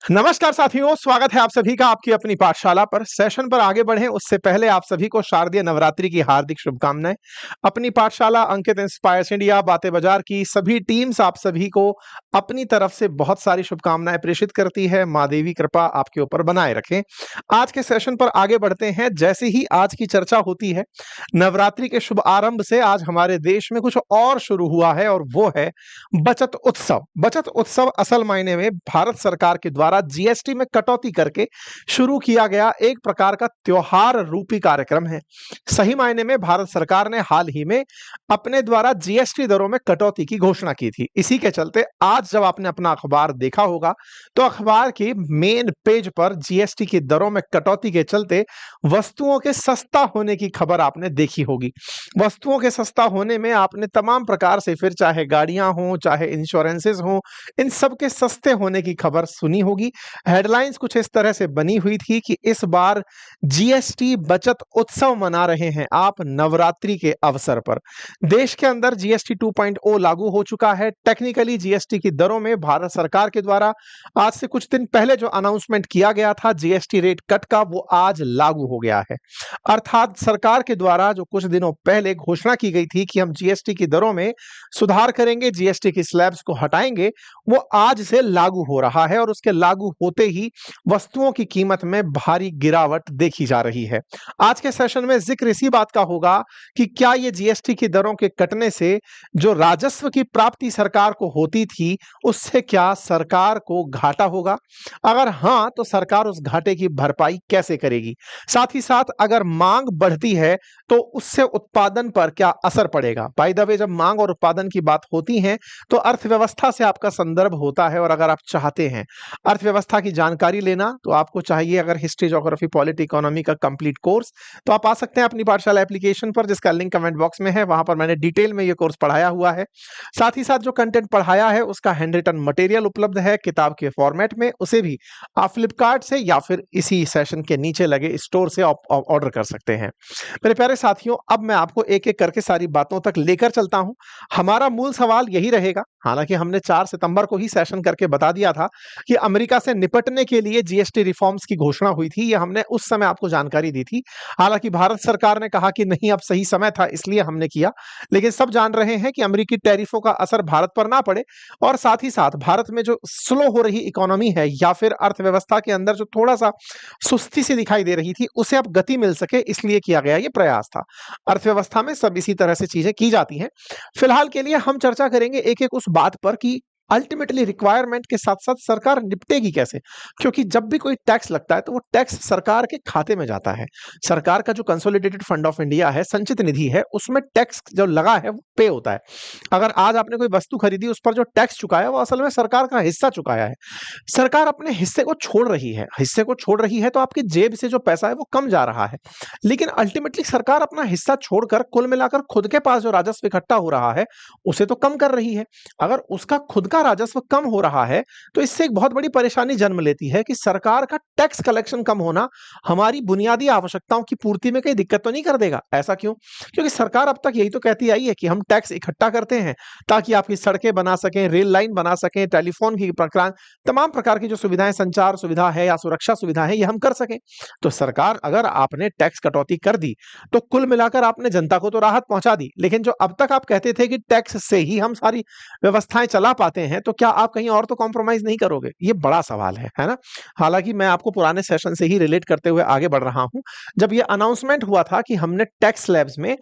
नमस्कार साथियों, स्वागत है आप सभी का आपकी अपनी पाठशाला पर। सेशन पर आगे बढ़ें उससे पहले आप सभी को शारदीय नवरात्रि की हार्दिक शुभकामनाएं। अपनी पाठशाला अंकित इंस्पायर्स इंडिया बातें बाजार की सभी टीम्स आप सभी को अपनी तरफ से बहुत सारी शुभकामनाएं प्रेषित करती है। माँ देवी कृपा आपके ऊपर बनाए रखें। आज के सेशन पर आगे बढ़ते हैं। जैसे ही आज की चर्चा होती है, नवरात्रि के शुभ आरंभ से आज हमारे देश में कुछ और शुरू हुआ है और वो है बचत उत्सव। बचत उत्सव असल मायने में भारत सरकार के द्वारा जीएसटी में कटौती करके शुरू किया गया एक प्रकार का त्योहार रूपी कार्यक्रम है। सही मायने में भारत सरकार ने हाल ही में अपने द्वारा जीएसटी दरों में कटौती की घोषणा की थी। इसी के चलते आज जब आपने अपना अखबार देखा होगा तो अखबार के मेन पेज पर जीएसटी की दरों में कटौती के चलते वस्तुओं के सस्ता होने की खबर आपने देखी होगी। वस्तुओं के सस्ता होने में आपने तमाम प्रकार से, फिर चाहे गाड़ियां हों चाहे इंश्योरेंसेस हों, इन सब के सस्ते होने की खबर सुनी होगी। हेडलाइंस कुछ इस तरह से बनी हुई थी कि इस बार जीएसटी बचत उत्सव मना रहे हैं आप नवरात्रि के अवसर पर। देश के अंदर जीएसटी 2.0 लागू हो चुका है। टेक्निकली जीएसटी की दरों में भारत सरकार के द्वारा आज से कुछ दिन पहले जो अनाउंसमेंट किया गया था जीएसटी रेट कट का, वो आज लागू हो गया है। अर्थात सरकार के द्वारा जो कुछ दिनों पहले घोषणा की गई थी कि हम जीएसटी की दरों में सुधार करेंगे, जीएसटी की स्लैब्स को हटाएंगे, वो आज से लागू हो रहा है और उसके लागू होते ही वस्तुओं की कीमत में भारी गिरावट देखी जा रही है। आज के सेशन में जिक्र इसी बात का होगा कि क्या ये जीएसटी की दरों के कटने से जो राजस्व की प्राप्ति सरकार को होती थी उससे क्या सरकार को घाटा होगा? अगर हाँ, तो सरकार उस घाटे की भरपाई कैसे करेगी? साथ ही साथ अगर मांग बढ़ती है तो उससे उत्पादन पर क्या असर पड़ेगा? बाय द वे, जब मांग और उत्पादन की बात होती है तो अर्थव्यवस्था से आपका संदर्भ होता है और अगर आप चाहते हैं अर्थव्यवस्था की जानकारी लेना तो आपको चाहिए अगर हिस्ट्री, ज्योग्राफी, पॉलिटी, इकोनॉमी का कंप्लीट कोर्स, तो आप आ सकते हैं अपनी पाठशाला एप्लीकेशन पर, जिसका लिंक कमेंट बॉक्स में है। वहां पर मैंने डिटेल में ये कोर्स पढ़ाया हुआ है। साथ ही साथ जो कंटेंट पढ़ाया है उसका हैंड रिटन मटेरियल उपलब्ध है किताब के फॉर्मेट में। उसे भी आप फ्लिपकार्ट से या फिर इसी सेशन के नीचे लगे स्टोर से आप ऑर्डर कर सकते हैं। मेरे प्यारे साथियों, अब मैं आपको एक एक करके सारी बातों तक लेकर चलता हूं। हमारा मूल सवाल यही रहेगा, हालांकि हमने 4 सितंबर को ही सेशन करके बता दिया था कि अमेरिका से निपटने के लिए जीएसटी रिफॉर्म्स की घोषणा हुई थी। ये हमने उस समय आपको जानकारी दी थी। हालांकि भारत सरकार ने कहा कि नहीं, अब सही समय था इसलिए हमने किया, लेकिन सब जान रहे हैं कि अमेरिकी टैरिफों का असर भारत पर ना पड़े और साथ ही साथ भारत में जो स्लो हो रही इकोनॉमी है या फिर अर्थव्यवस्था के अंदर जो थोड़ा सा सुस्ती सी दिखाई दे रही थी, उसे अब गति मिल सके इसलिए किया गया ये प्रयास था। अर्थव्यवस्था में सब इसी तरह से चीजें की जाती हैं। फिलहाल के लिए हम चर्चा करेंगे एक एक उस बात पर कि अल्टीमेटली रिक्वायरमेंट के साथ साथ सरकार निपटेगी कैसे। क्योंकि जब भी कोई टैक्स लगता है तो वो टैक्स सरकार के खाते में जाता है। सरकार का जो कंसोलिडेटेड फंड ऑफ इंडिया है, संचित निधि है, उसमें टैक्स जो लगा है वो पे होता है। अगर आज आपने कोई वस्तु खरीदी, उस पर जो टैक्स चुकाया वो असल में सरकार का हिस्सा चुकाया है। सरकार अपने हिस्से को छोड़ रही है, हिस्से को छोड़ रही है तो आपकी जेब से जो पैसा है वो कम जा रहा है। लेकिन अल्टीमेटली सरकार अपना हिस्सा छोड़कर कुल मिलाकर खुद के पास जो राजस्व इकट्ठा हो रहा है उसे तो कम कर रही है। अगर उसका खुद का राजस्व कम हो रहा है तो इससे एक बहुत बड़ी परेशानी जन्म लेती है कि सरकार का टैक्स कलेक्शन कम होना हमारी बुनियादी आवश्यकताओं की पूर्ति में कहीं दिक्कत तो नहीं कर देगा? ऐसा क्यों? क्योंकि सरकार अब तक यही तो कहती आई है कि हम टैक्स इकट्ठा करते हैं ताकि आपकी सड़कें बना सकें, रेल लाइन बना सकें, टेलीफोन की प्रकार, तमाम प्रकार की जो सुविधाएं, संचार सुविधा है या सुरक्षा सुविधा है, ये हम कर सकें। तो सरकार, अगर आपने टैक्स कटौती कर दी तो कुल मिलाकर आपने जनता को तो राहत पहुंचा दी, लेकिन जो अब तक आप कहते थे कि टैक्स से ही हम सारी व्यवस्थाएं चला पाते हैं, तो क्या आप कहीं और तो कॉम्प्रोमाइज नहीं करोगे? ये बड़ा सवाल है ना? हालांकि मैं आपको पुराने सेशन से ही रिलेट करते हुए आगे बढ़ रहा हूं। जब ये अनाउंसमेंट हुआ था कि हमने टैक्स स्लैब्स में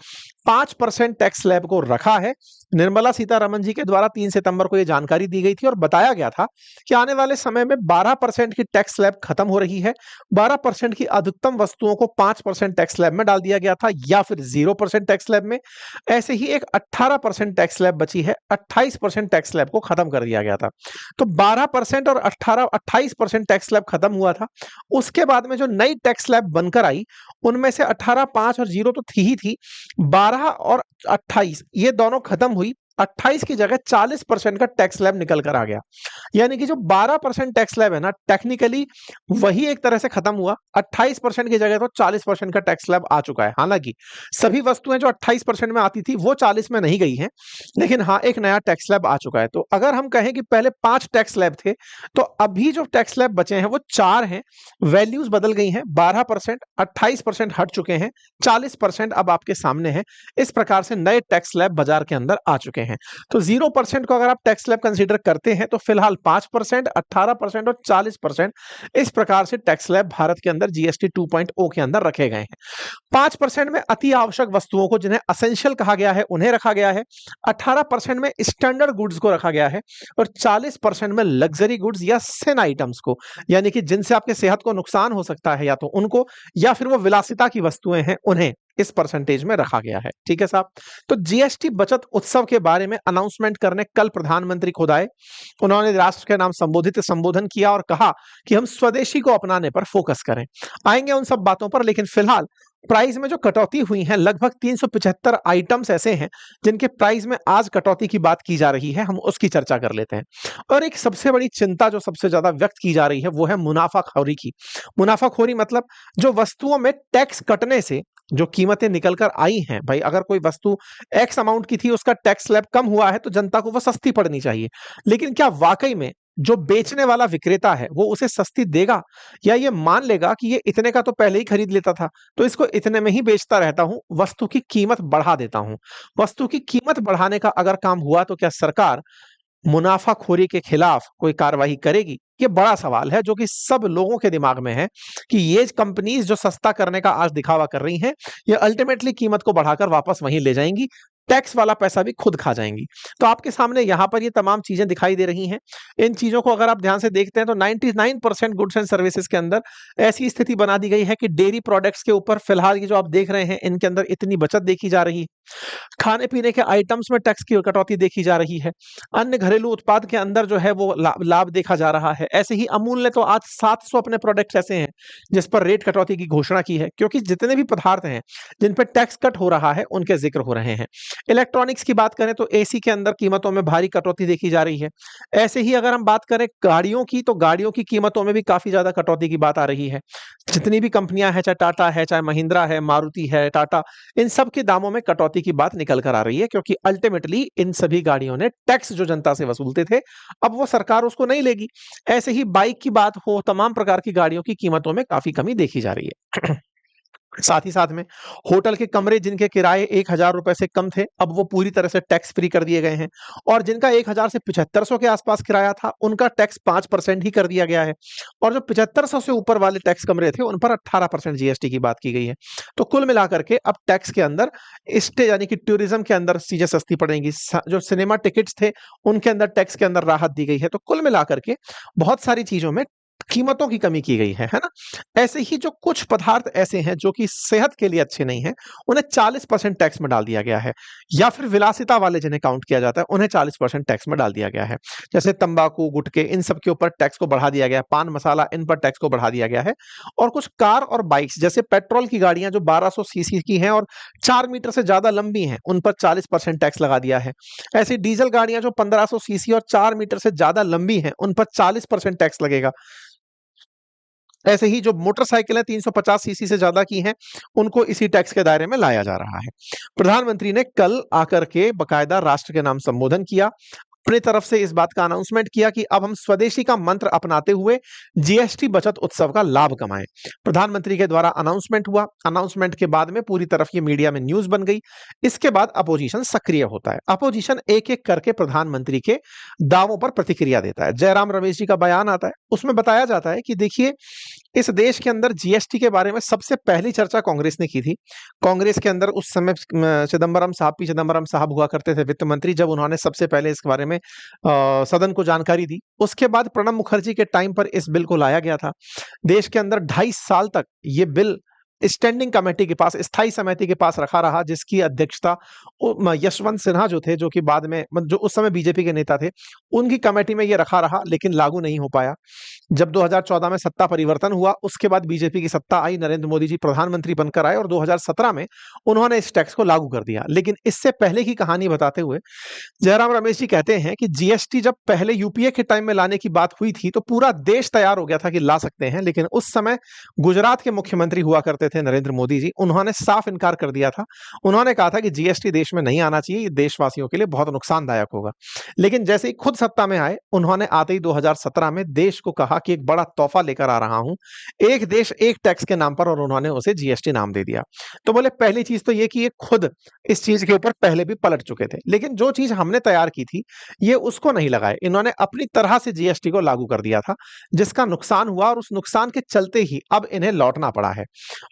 5% टैक्स स्लैब को रखा है, निर्मला सीतारमण जी के द्वारा 3 सितंबर को यह जानकारी दी गई थी और बताया गया था कि आने वाले समय में 12% की टैक्स स्लैब खत्म हो रही है। 12% की अधिकतम वस्तुओं को 5% टैक्स स्लैब में डाल दिया गया था या फिर 0% टैक्स स्लैब में। ऐसे ही एक 18% टैक्स स्लैब बची है, 28% टैक्स स्लैब को खत्म कर दिया गया था। तो 12% और 28% टैक्स स्लैब खत्म हुआ था। उसके बाद में जो नई टैक्स स्लैब बनकर आई उनमें से 18, 5 और 0 तो थी ही थी। 12 और 28 ये दोनों खत्म हुई 28 की जगह 40% का टैक्स स्लैब निकल कर आ गया। यानी कि जो 12% टैक्स स्लैब है ना, टेक्निकली वही एक तरह से खत्म हुआ। 28% की जगह तो 40% का टैक्स स्लैब आ चुका है। हालांकि सभी वस्तुएं जो 28% में आती थी वो 40 में नहीं गई हैं, लेकिन हाँ, एक नया टैक्स स्लैब आ चुका है। तो अगर हम कहें कि पहले 5 टैक्स स्लैब थे, तो अभी जो टैक्स स्लैब बचे हैं वो 4 हैं। वैल्यूज बदल गई हैं, 12%, 28% हट चुके हैं, 40% अब आपके सामने है। इस प्रकार से नए टैक्स स्लैब बाजार के अंदर आ चुके हैं। तो 0% को अगर आप टैक्स स्लैब कंसीडर करते हैं तो फिलहाल 5%, 18% और 40% इस प्रकार से टैक्स स्लैब भारत के अंदर जीएसटी 2.0 के अंदर रखे गए हैं। 5% में अति आवश्यक वस्तुओं को, जिन्हें असेंशियल कहा गया है, उन्हें रखा गया है। 18% में स्टैंडर्ड गुड्स को रखा गया है और 40% में लग्जरी गुड्स या सिन आइटम्स को, यानी कि जिनसे आपके सेहत को नुकसान हो सकता है, या तो उनको या फिर वो विलासिता की वस्तुएं हैं, उन्हें इस परसेंटेज में रखा गया है। ठीक है साहब। तो जीएसटी बचत उत्सव के बारे में अनाउंसमेंट करने कल प्रधानमंत्री खुद आए। उन्होंने राष्ट्र के नाम संबोधन किया और कहा कि हम स्वदेशी को अपनाने पर फोकस करें। आएंगे उन सब बातों पर, लेकिन फिलहाल प्राइस में जो कटौती हुई है, लगभग 375 आइटम्स ऐसे हैं जिनके प्राइस में आज कटौती की बात की जा रही है। हम उसकी चर्चा कर लेते हैं। और एक सबसे बड़ी चिंता जो सबसे ज्यादा व्यक्त की जा रही है वो है मुनाफाखोरी की। मुनाफाखोरी मतलब जो वस्तुओं में टैक्स कटने से जो कीमतें निकल कर आई हैं, भाई अगर कोई वस्तु एक्स अमाउंट की थी, उसका टैक्स स्लैब कम हुआ है तो जनता को वो सस्ती पड़नी चाहिए, लेकिन क्या वाकई में जो बेचने वाला विक्रेता है वो उसे सस्ती देगा, या ये मान लेगा कि ये इतने का तो पहले ही खरीद लेता था, तो इसको इतने में ही बेचता रहता हूं, वस्तु की कीमत बढ़ा देता हूं। वस्तु की कीमत बढ़ाने का अगर काम हुआ तो क्या सरकार मुनाफाखोरी के खिलाफ कोई कार्रवाई करेगी? ये बड़ा सवाल है जो कि सब लोगों के दिमाग में है कि ये कंपनीज जो सस्ता करने का आज दिखावा कर रही हैं, ये अल्टीमेटली कीमत को बढ़ाकर वापस वहीं ले जाएंगी, टैक्स वाला पैसा भी खुद खा जाएंगी। तो आपके सामने यहां पर ये तमाम चीजें दिखाई दे रही हैं। इन चीजों को अगर आप ध्यान से देखते हैं तो 99% गुड्स एंड सर्विसेज के अंदर ऐसी स्थिति बना दी गई है कि डेयरी प्रोडक्ट्स के ऊपर फिलहाल ये जो आप देख रहे हैं, इनके अंदर इतनी बचत देखी जा रही है। खाने पीने के आइटम्स में टैक्स की कटौती देखी जा रही है। अन्य घरेलू उत्पाद के अंदर जो है वो लाभ देखा जा रहा है। ऐसे ही अमूल ने तो आज 700 अपने प्रोडक्ट्स ऐसे हैं जिस पर रेट कटौती की घोषणा की है, क्योंकि जितने भी पदार्थ हैं जिन पर टैक्स कट हो रहा है उनके जिक्र हो रहे हैं। इलेक्ट्रॉनिक्स की बात करें तो एसी के अंदर कीमतों में भारी कटौती देखी जा रही है। ऐसे ही अगर हम बात करें गाड़ियों की, तो गाड़ियों की कीमतों में भी काफी ज्यादा कटौती की बात आ रही है। जितनी भी कंपनियां हैं, चाहे टाटा है, चाहे महिंद्रा है, मारुति है, टाटा, इन सब के दामों में कटौती की बात निकल कर आ रही है, क्योंकि अल्टीमेटली इन सभी गाड़ियों ने टैक्स जो जनता से वसूलते थे, अब वो सरकार उसको नहीं लेगी। ऐसे ही बाइक की बात हो, तमाम प्रकार की गाड़ियों की कीमतों में काफी कमी देखी जा रही है। साथ ही साथ में होटल के कमरे जिनके किराए 1,000 रुपए से कम थे, अब वो पूरी तरह से टैक्स फ्री कर दिए गए हैं। और जिनका 1,000 से 7,500 के आसपास किराया था, उनका टैक्स 5% ही कर दिया गया है। और जो 7,500 से ऊपर वाले टैक्स कमरे थे, उन पर 18% जीएसटी की बात की गई है। तो कुल मिलाकर के अब टैक्स के अंदर स्टे यानी कि टूरिज्म के अंदर चीजें सस्ती पड़ेंगी। जो सिनेमा टिकट्स थे उनके अंदर टैक्स के अंदर राहत दी गई है। तो कुल मिलाकर के बहुत सारी चीजों में कीमतों की कमी की गई है ना। ऐसे ही जो कुछ पदार्थ ऐसे हैं जो कि सेहत के लिए अच्छे नहीं हैं, उन्हें 40% टैक्स में डाल दिया गया है। या फिर विलासिता वाले जिन्हें काउंट किया जाता है, उन्हें 40% टैक्स में डाल दिया गया है। जैसे तंबाकू, गुटखे, इन सब के ऊपर टैक्स को बढ़ा दिया गया है। पान मसाला, इन पर टैक्स को बढ़ा दिया गया है। और कुछ कार और बाइक्स, जैसे पेट्रोल की गाड़ियां जो 1200 सीसी की हैं और 4 मीटर से ज्यादा लंबी हैं, उन पर 40% टैक्स लगा दिया है। ऐसी डीजल गाड़ियां जो 1500 सीसी और 4 मीटर से ज्यादा लंबी हैं, उन पर 40% टैक्स लगेगा। ऐसे ही जो मोटरसाइकिलें 350 सीसी से ज्यादा की हैं, उनको इसी टैक्स के दायरे में लाया जा रहा है। प्रधानमंत्री ने कल आकर के बकायदा राष्ट्र के नाम संबोधन किया, अपनी तरफ से इस बात का अनाउंसमेंट किया कि अब हम स्वदेशी का मंत्र अपनाते हुए जीएसटी बचत उत्सव का लाभ कमाएं। प्रधानमंत्री के द्वारा अनाउंसमेंट हुआ। अनाउंसमेंट के बाद में पूरी तरफ ये मीडिया में न्यूज बन गई। इसके बाद अपोजिशन सक्रिय होता है। अपोजिशन एक एक करके प्रधानमंत्री के दावों पर प्रतिक्रिया देता है। जयराम रमेश जी का बयान आता है, उसमें बताया जाता है कि देखिए, इस देश के अंदर जीएसटी के बारे में सबसे पहली चर्चा कांग्रेस ने की थी। कांग्रेस के अंदर उस समय चिदंबरम साहब हुआ करते थे वित्त मंत्री, जब उन्होंने सबसे पहले इस बारे में सदन को जानकारी दी। उसके बाद प्रणब मुखर्जी के टाइम पर इस बिल को लाया गया था। देश के अंदर 2.5 साल तक ये बिल स्टैंडिंग कमेटी के पास, स्थायी समिति के पास रखा रहा, जिसकी अध्यक्षता यशवंत सिन्हा जो थे, जो कि बाद में जो उस समय बीजेपी के नेता थे, उनकी कमेटी में ये रखा रहा, लेकिन लागू नहीं हो पाया। जब 2014 में सत्ता परिवर्तन हुआ, उसके बाद बीजेपी की सत्ता आई, नरेंद्र मोदी जी प्रधानमंत्री बनकर आए और 2017 में उन्होंने इस टैक्स को लागू कर दिया। लेकिन इससे पहले की कहानी बताते हुए जयराम रमेश जी कहते हैं कि जीएसटी जब पहले यूपीए के टाइम में लाने की बात हुई थी, तो पूरा देश तैयार हो गया था कि ला सकते हैं, लेकिन उस समय गुजरात के मुख्यमंत्री हुआ करते थे नरेंद्र मोदी जी, उन्होंने साफ इनकार कर दिया था। उन्होंने कहा था कि जीएसटी देश में नहीं आना चाहिए, ये देशवासियों के लिए बहुत नुकसानदायक होगा। लेकिन जैसे ही खुद सत्ता में आए, उन्होंने आते ही 2017 में देश को कहा कि एक बड़ा तोहफा लेकर आ रहा हूं, एक देश एक टैक्स के नाम पर, और उन्होंने उसे जीएसटी नाम दे दिया। तो बोले पहली चीज तो ये कि ये खुद इस चीज के ऊपर पहले भी पलट चुके थे, लेकिन जो चीज हमने तैयार की थी ये उसको नहीं लगाए, इन्होंने अपनी तरह से जीएसटी को लागू कर दिया था, जिसका नुकसान हुआ, और उस नुकसान के चलते ही अब इन्हें लौटना पड़ा है,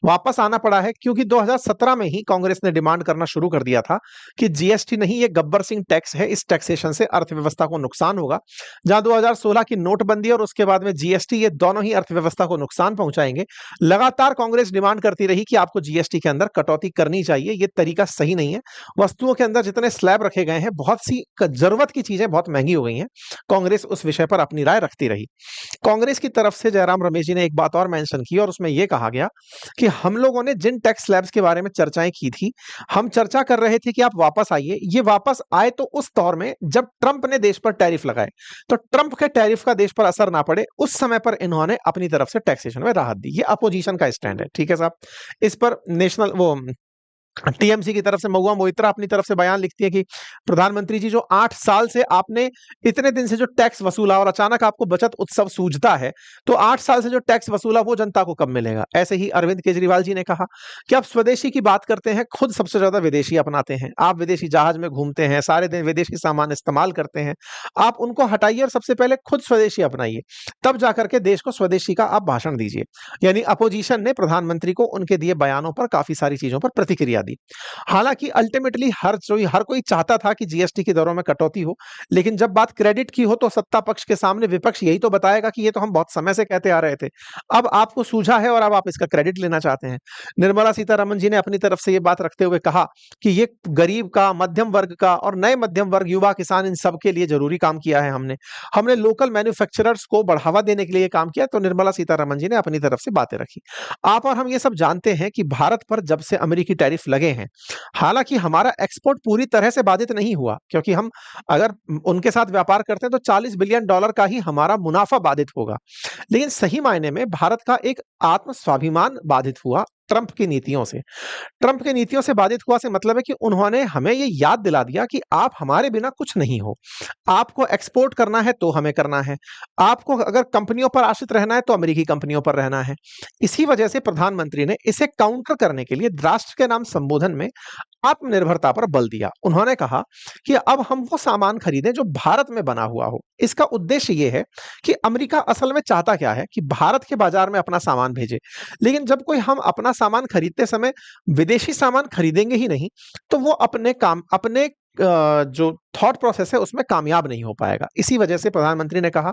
वापस आना पड़ा है, क्योंकि 2017 में ही कांग्रेस ने डिमांड करना शुरू कर दिया था कि जीएसटी नहीं, ये गब्बर सिंह टैक्स है, इस टैक्सेशन से अर्थव्यवस्था को नुकसान होगा। जहां 2016 की नोटबंदी और उसके बाद में जीएसटी, ये दोनों ही अर्थव्यवस्था को नुकसान पहुंचाएंगे। लगातार कांग्रेस डिमांड करती रही कि आपको जीएसटी के अंदर कटौती करनी चाहिए, ये तरीका सही नहीं है। वस्तुओं के अंदर जितने स्लैब रखे गए हैं, बहुत सी जरूरत की चीजें बहुत महंगी हो गई हैं। कांग्रेस उस विषय पर अपनी राय रखती रही। कांग्रेस की तरफ से जयराम रमेश जी ने एक बात और मेंशन की, और उसमें यह कहा गया कि हम लोगों ने जिन टैक्स स्लैब्स के बारे में चर्चाएं की थी, हम चर्चा कर रहे थे कि आप वापस आइए। ये वापस आए तो उस दौर में जब ट्रंप ने देश पर टैरिफ लगाए, तो ट्रंप के टैरिफ का देश पर असर ना पड़े, उस समय पर इन्होंने अपनी तरफ से टैक्सेशन में राहत दी। ये अपोजिशन का स्टैंड है, ठीक है साहब। इस पर नेशनल टीएमसी की तरफ से महुआ मोइत्रा अपनी तरफ से बयान लिखती है कि प्रधानमंत्री जी, जो 8 साल से आपने इतने दिन से जो टैक्स वसूला और अचानक आपको बचत उत्सव सूझता है, तो 8 साल से जो टैक्स वसूला वो जनता को कब मिलेगा। ऐसे ही अरविंद केजरीवाल जी ने कहा कि आप स्वदेशी की बात करते हैं, खुद सबसे ज्यादा विदेशी अपनाते हैं, आप विदेशी जहाज में घूमते हैं, सारे दिन विदेशी सामान इस्तेमाल करते हैं, आप उनको हटाइए और सबसे पहले खुद स्वदेशी अपनाइए, तब जाकर के देश को स्वदेशी का आप भाषण दीजिए। यानी अपोजिशन ने प्रधानमंत्री को उनके दिए बयानों पर काफी सारी चीजों पर प्रतिक्रिया दी। हालांकि अल्टीमेटली हर कोई चाहता था कि जीएसटी की दरों में कटौती हो, लेकिन जब बात क्रेडिट की हो तो सत्ता पक्ष के सामने विपक्ष यही तो बताएगा कि ये तो हम बहुत समय से कहते आ रहे थे, अब आपको सूझा है और अब आप इसका क्रेडिट लेना चाहते हैं। निर्मला सीतारमण जी ने अपनी तरफ से ये बात रखते हुए कहा कि ये गरीब का, मध्यम वर्ग का और नए मध्यम वर्ग, युवा, किसान, इन सब के लिए जरूरी काम किया है हमने लोकल मैन्युफैक्चरर्स को बढ़ावा देने के लिए काम किया। तो निर्मला सीतारमण जी ने अपनी तरफ से बातें रखी। आप और हम ये सब जानते हैं कि भारत पर जब से अमेरिकी टैरिफ लगे हैं, हालांकि हमारा एक्सपोर्ट पूरी तरह से बाधित नहीं हुआ, क्योंकि हम अगर उनके साथ व्यापार करते हैं तो $40 बिलियन का ही हमारा मुनाफा बाधित होगा, लेकिन सही मायने में भारत का एक आत्म स्वाभिमान बाधित हुआ ट्रंप की नीतियों से। ट्रंप की नीतियों से बाधित हुआ से मतलब है कि उन्होंने हमें ये याद दिला दिया कि आप हमारे बिना कुछ नहीं हो, आपको एक्सपोर्ट करना है तो हमें करना है, आपको अगर कंपनियों पर आश्रित रहना है तो अमेरिकी कंपनियों पर रहना है। इसी वजह से प्रधानमंत्री ने इसे काउंटर करने के लिए राष्ट्र के नाम संबोधन में आत्मनिर्भरता पर बल दिया। उन्होंने कहा कि अब हम वो सामान खरीदें जो भारत में बना हुआ हो। इसका उद्देश्य यह है कि अमेरिका असल में चाहता क्या है कि भारत के बाजार में अपना सामान भेजे, लेकिन जब कोई हम अपना सामान खरीदते समय विदेशी सामान खरीदेंगे ही नहीं, तो वो अपने जो थॉट प्रोसेस है उसमें कामयाब नहीं हो पाएगा। इसी वजह से प्रधानमंत्री ने कहा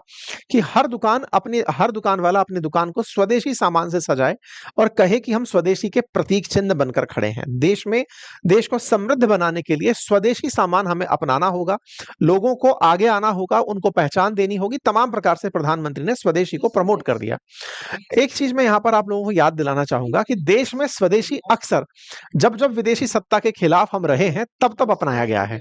कि हर दुकान वाला अपनी दुकान को स्वदेशी सामान से सजाए और कहे कि हम स्वदेशी के प्रतीक चिन्ह बनकर खड़े हैं। देश को समृद्ध बनाने के लिए स्वदेशी सामान हमें अपनाना होगा, लोगों को आगे आना होगा, उनको पहचान देनी होगी। तमाम प्रकार से प्रधानमंत्री ने स्वदेशी को प्रमोट कर दिया। एक चीज मैं यहां पर आप लोगों को याद दिलाना चाहूंगा कि देश में स्वदेशी अक्सर जब विदेशी सत्ता के खिलाफ हम रहे हैं तब अपनाया गया है।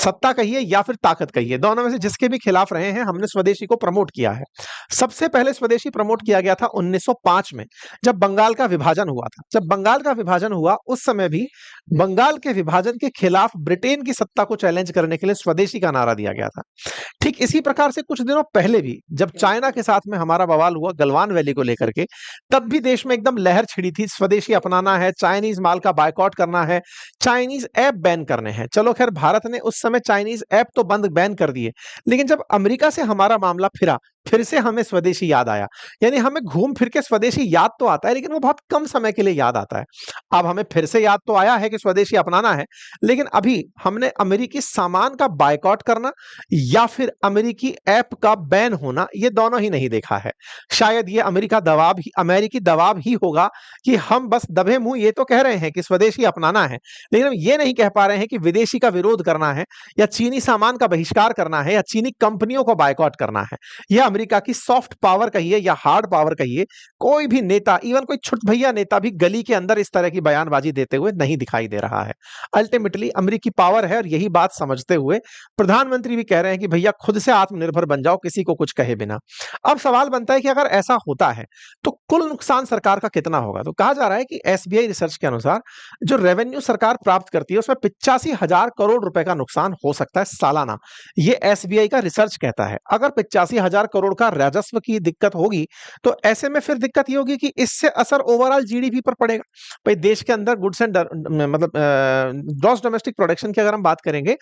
सत्ता कहिए या फिर ताकत कहिए, दोनों में से जिसके भी खिलाफ रहे हैं, हमने स्वदेशी को प्रमोट किया है। सबसे पहले स्वदेशी प्रमोट किया गया था 1905 में, जब बंगाल का विभाजन हुआ था। जब बंगाल का विभाजन हुआ उस समय भी बंगाल के विभाजन के खिलाफ ब्रिटेन की सत्ता को चैलेंज करने के लिए स्वदेशी का नारा दिया गया था। ठीक इसी प्रकार से कुछ दिनों पहले भी जब चाइना के साथ में हमारा बवाल हुआ गलवान वैली को लेकर के, तब भी देश में एकदम लहर छिड़ी थी, स्वदेशी अपनाना है, चाइनीज माल का बायकॉट करना है, चाइनीज ऐप बैन करने हैं। चलो खैर, भारत ने उस समय चाइनीज ऐप तो बैन कर दिए, लेकिन जब अमेरिका से हमारा मामला फिरा फिर से हमें स्वदेशी याद आया। यानी हमें घूम फिर के स्वदेशी याद तो आता है, लेकिन वो बहुत कम समय के लिए याद आता है। अब हमें फिर से याद तो आया है कि स्वदेशी अपनाना है, लेकिन अभी हमने अमेरिकी सामान का बायकॉट करना या फिर अमेरिकी ऐप का बैन होना, ये दोनों ही नहीं देखा है। शायद ये अमेरिकी दबाव ही होगा कि हम बस दबे मुंह ये तो कह रहे हैं कि स्वदेशी अपनाना है, लेकिन हम ये नहीं कह पा रहे हैं कि विदेशी का विरोध करना है या चीनी सामान का बहिष्कार करना है या चीनी कंपनियों को बायकॉट करना है। यह अमेरिका की सॉफ्ट पावर कहिए या हार्ड पावर कहिए, कोई भी नेता, इवन कोई छुटभैया नेता भी गली के अंदर इस तरह की बयानबाजी देते हुए नहीं दिखाई दे रहा है। अल्टीमेटली अमेरिकी पावर है, और यही बात समझते हुए प्रधानमंत्री भी कह रहे हैं कि भैया खुद से आत्मनिर्भर बन जाओ, किसी को कुछ कहे बिना। अब सवाल बनता है कि अगर ऐसा होता है तो कुल नुकसान सरकार का कितना होगा? तो कहा जा रहा है कि एसबीआई रिसर्च के अनुसार जो रेवेन्यू सरकार प्राप्त करती है उसमें 85,000 करोड़ रुपए का नुकसान हो सकता है सालाना। ये एसबीआई का रिसर्च कहता है। अगर 85,000 करोड़ का राजस्व की दिक्कत होगी, तो ऐसे में फिर दिक्कत ये होगी कि इससे असर ओवरऑल जीडीपी पर पड़ेगा। भाई देश के अंदर गुड्स एंड मतलब ग्रॉस डोमेस्टिक प्रोडक्शन की अगर हम बात करेंगे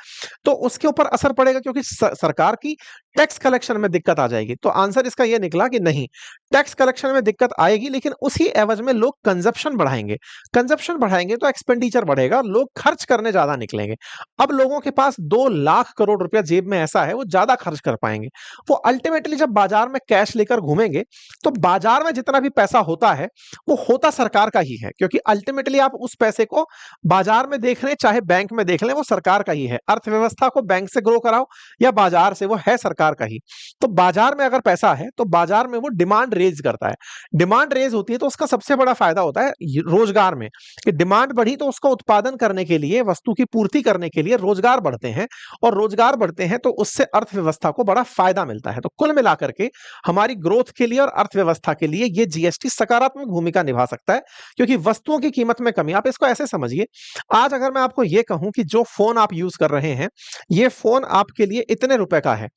तो उसके ऊपर असर पड़ेगा, क्योंकि सरकार की टैक्स कलेक्शन में दिक्कत आ जाएगी। तो आंसर इसका यह निकला कि नहीं, टैक्स कलेक्शन में दिक्कत आएगी, लेकिन उसी एवज में लोग कंजप्शन बढ़ाएंगे। कंजप्शन बढ़ाएंगे तो एक्सपेंडिचर बढ़ेगा, लोग खर्च करने ज्यादा निकलेंगे। अब लोगों के पास 2 लाख करोड़ रुपया जेब में ऐसा है, वो ज्यादा खर्च कर पाएंगे। वो अल्टीमेटली जब बाजार में कैश लेकर घूमेंगे, तो बाजार में जितना भी पैसा होता है वो होता सरकार का ही है, क्योंकि अल्टीमेटली आप उस पैसे को बाजार में देख लें चाहे बैंक में देख लें, वो सरकार का ही है। अर्थव्यवस्था को बैंक से ग्रो कराओ या बाजार से, वो है सरकार का ही। तो बाजार में अगर पैसा है तो बाजार में वो डिमांड रेज करता है। डिमांड रेज होती है तो उसका सबसे बड़ा फायदा होता है रोजगार में, कि डिमांड बढ़ी तो उसका उत्पादन करने के लिए, वस्तु की पूर्ति करने के लिए रोजगार बढ़ते हैं, और रोजगार बढ़ते हैं तो उससे अर्थव्यवस्था को बड़ा फायदा मिलता है। तो कुल मिलाकर के हमारी ग्रोथ के लिए और अर्थव्यवस्था के लिए ये जीएसटी सकारात्मक भूमिका निभा सकता है, क्योंकि वस्तुओं की कीमत में कमी। आप इसको ऐसे समझिए, आज अगर मैं आपको ये कहूं कि जो फोन आप यूज कर रहे हैं, ये फोन आपके लिए इतने रुपए का है,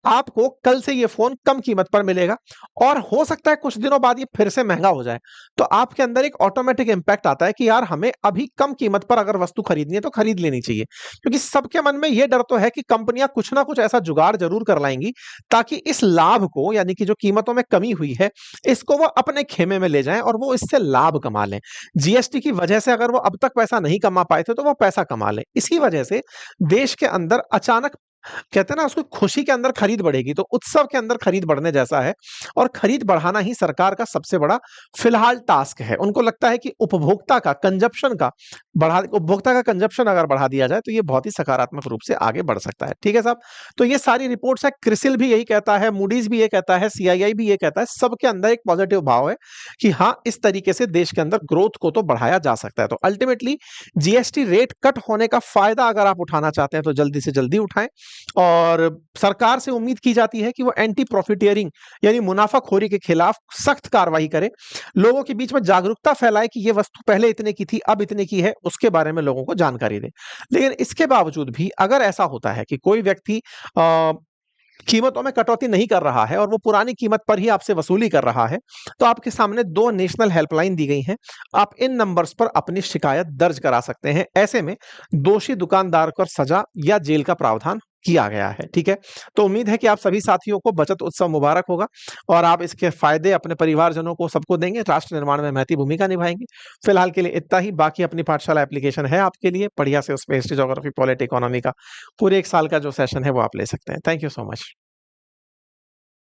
आपको कल से ये फोन कम कीमत पर मिलेगा, और हो सकता है कुछ दिनों बाद ये फिर से महंगा हो जाए, तो आपके अंदर एक ऑटोमेटिक इंपैक्ट आता है कि यार हमें अभी कम कीमत पर अगर वस्तु खरीदनी है तो खरीद लेनी चाहिए। क्योंकि सबके मन में ये डर तो है कि कंपनियां कुछ ना कुछ ऐसा जुगाड़ जरूर कर लाएंगी ताकि इस लाभ को, यानी कि जो कीमतों में कमी हुई है, इसको वो अपने खेमे में ले जाएं और वो इससे लाभ कमा लें। जीएसटी की वजह से अगर वो अब तक पैसा नहीं कमा पाए थे तो वो पैसा कमा लें। इसी वजह से देश के अंदर अचानक, कहते हैं ना, उसको खुशी के अंदर खरीद बढ़ेगी, तो उत्सव के अंदर खरीद बढ़ने जैसा है। और खरीद बढ़ाना ही सरकार का सबसे बड़ा फिलहाल टास्क है। उनको लगता है कि उपभोक्ता का कंजप्शन अगर बढ़ा दिया जाए तो ये बहुत ही सकारात्मक रूप से आगे बढ़ सकता है। ठीक है साहब, तो ये सारी रिपोर्ट्स है, क्रिसिल भी यही कहता है, मूडीज भी ये कहता है, सीआईआई भी ये कहता है, सबके अंदर एक पॉजिटिव भाव है कि हाँ, इस तरीके से देश के अंदर ग्रोथ को तो बढ़ाया जा सकता है। तो अल्टीमेटली जीएसटी रेट कट होने का फायदा अगर आप उठाना चाहते हैं तो जल्दी से जल्दी उठाएं। और सरकार से उम्मीद की जाती है कि वो एंटी प्रॉफिटियरिंग यानी मुनाफाखोरी के खिलाफ सख्त कार्रवाई करे, लोगों के बीच में जागरूकता फैलाए कि ये वस्तु पहले इतने की थी अब इतने की है, उसके बारे में लोगों को जानकारी दे। लेकिन इसके बावजूद भी अगर ऐसा होता है कि कोई व्यक्ति कीमतों में कटौती नहीं कर रहा है और वो पुरानी कीमत पर ही आपसे वसूली कर रहा है, तो आपके सामने 2 नेशनल हेल्पलाइन दी गई हैं। आप इन नंबर्स पर अपनी शिकायत दर्ज करा सकते हैं। ऐसे में दोषी दुकानदार पर सजा या जेल का प्रावधान किया गया है। ठीक है, तो उम्मीद है कि आप सभी साथियों को बचत उत्सव मुबारक होगा और आप इसके फायदे अपने परिवारजनों को सबको देंगे, राष्ट्र निर्माण में महती भूमिका निभाएंगे। फिलहाल के लिए इतना ही। बाकी अपनी पाठशाला एप्लीकेशन है आपके लिए, बढ़िया से उसमें हिस्ट्री, ज्योग्राफी, पॉलिटी, इकोनॉमी का पूरे 1 साल का जो सेशन है वो आप ले सकते हैं। Thank you so much.